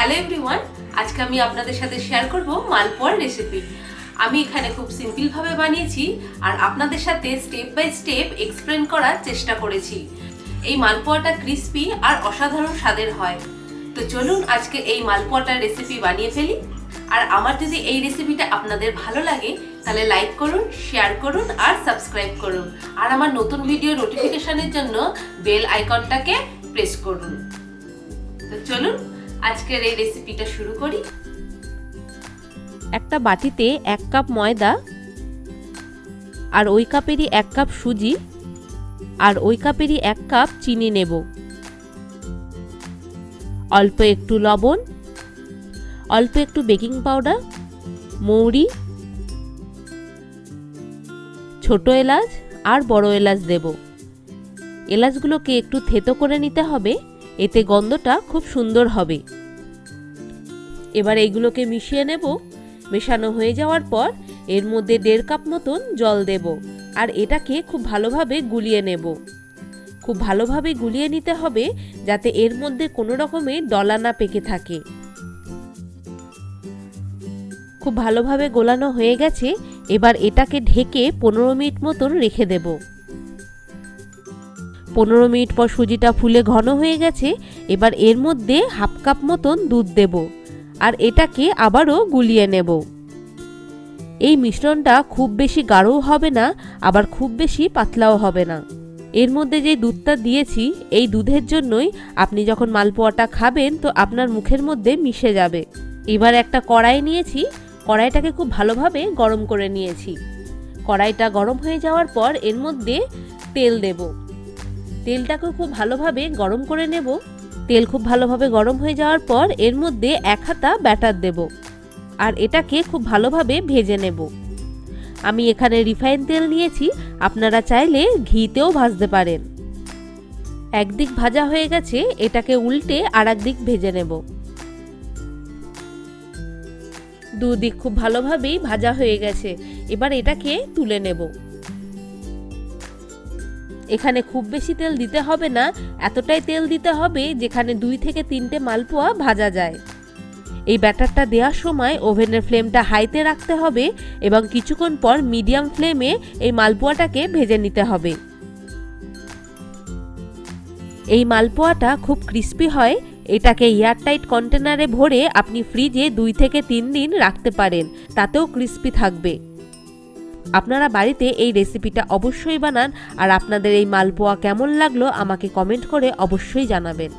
Hello everyone, আজকে আমি আপনাদের সাথে শেয়ার করব মালপোয়ার রেসিপি। আমি এখানে খুব সিম্পল ভাবে বানিয়েছি আর আপনাদের সাথে স্টেপ বাই স্টেপ এক্সপ্লেন করার চেষ্টা করেছি। এই মালপোয়াটা ক্রিস্পি আর অসাধারণ স্বাদের হয়। তো চলুন আজকে এই মালপোয়াটার রেসিপি বানিয়ে ফেলি। আর আমার যদি এই রেসিপিটা আপনাদের ভালো লাগে তাহলে লাইক করুন, শেয়ার করুন আর সাবস্ক্রাইব করুন। আর আমার নতুন ভিডিও নোটিফিকেশনের জন্য বেল আইকনটাকে প্রেস করুন। তো চলুন আজকের এই রেসিপিটা শুরু করি। একটা বাটিতে 1 কাপ ময়দা আর ওই কাপেরই 1 কাপ সুজি আর ওই কাপেরই 1 কাপ চিনি নেব। অল্প একটু লবণ, অল্প একটু বেকিং পাউডার, মৌরি, ছোট এলাচ আর বড় এলাচ দেব। এলাচগুলোকে একটু থেতো করে নিতে হবে, এতে গন্ধটা খুব সুন্দর হবে। এবার এইগুলোকে মিশিয়ে নেব। মেশানো হয়ে যাওয়ার পর এর মধ্যে 1.5 কাপ মতন জল দেব আর এটাকে খুব ভালোভাবে গুলিয়ে নেব। খুব ভালোভাবে গুলিয়ে নিতে হবে যাতে এর মধ্যে কোনো রকমের দলা না পেকে থাকে। খুব ভালোভাবে গোলানো হয়ে গেছে। এবার এটাকে ঢেকে 15 মিনিট মতন রেখে দেব। 15 মিনিট পর সুজিটা ফুলে ঘন হয়ে গেছে। এবার এর মধ্যে 1/2 কাপ মতন দুধ দেব আর এটাকে আবারও গুলিয়ে নেব। এই মিশ্রণটা খুব বেশি গাঢ়ও হবে না আবার খুব বেশি পাতলাও হবে না। এর মধ্যে যে দুধটা দিয়েছি এই দুধের জন্যই আপনি যখন মালপোয়াটা খাবেন তো আপনার মুখের মধ্যে মিশে যাবে। এবার একটা কড়াই নিয়েছি, কড়াইটাকে খুব ভালোভাবে গরম করে নিয়েছি। কড়াইটা গরম হয়ে যাওয়ার পর এর মধ্যে তেল দেব। তেলটাকে খুব ভালোভাবে গরম করে নেব। তেল খুব ভালোভাবে গরম হয়ে যাওয়ার পর এর মধ্যে 1 হাতা ব্যাটার দেব আর এটাকে খুব ভালোভাবে ভেজে নেব। আমি এখানে রিফাইন তেল নিয়েছি, আপনারা চাইলে ঘিতেও ভাজতে পারেন। একদিক ভাজা হয়ে গেছে, এটাকে উল্টে আরেকদিক ভেজে নেব। দুদিক খুব ভালোভাবেই ভাজা হয়ে গেছে। এবার এটাকে তুলে নেব। এখানে খুব বেশি তেল দিতে হবে না, এতটাই তেল দিতে হবে যেখানে 2 থেকে 3টে মালপোয়া ভাজা যায়। এই ব্যাটারটা দেওয়ার সময় ওভেনের ফ্লেমটা হাইতে রাখতে হবে এবং কিছুক্ষণ পর মিডিয়াম ফ্লেমে এই মালপোয়াটাকে ভেজে নিতে হবে। এই মালপোয়াটা খুব ক্রিস্পি হয়। এটাকে এয়ারটাইট কন্টেনারে ভরে আপনি ফ্রিজে 2 থেকে 3 দিন রাখতে পারেন, তাতেও ক্রিস্পি থাকবে। আপনারা বাড়িতে এই রেসিপিটা অবশ্যই বানান আর আপনাদের এই মালপোয়া কেমন লাগলো আমাকে কমেন্ট করে অবশ্যই জানাবেন।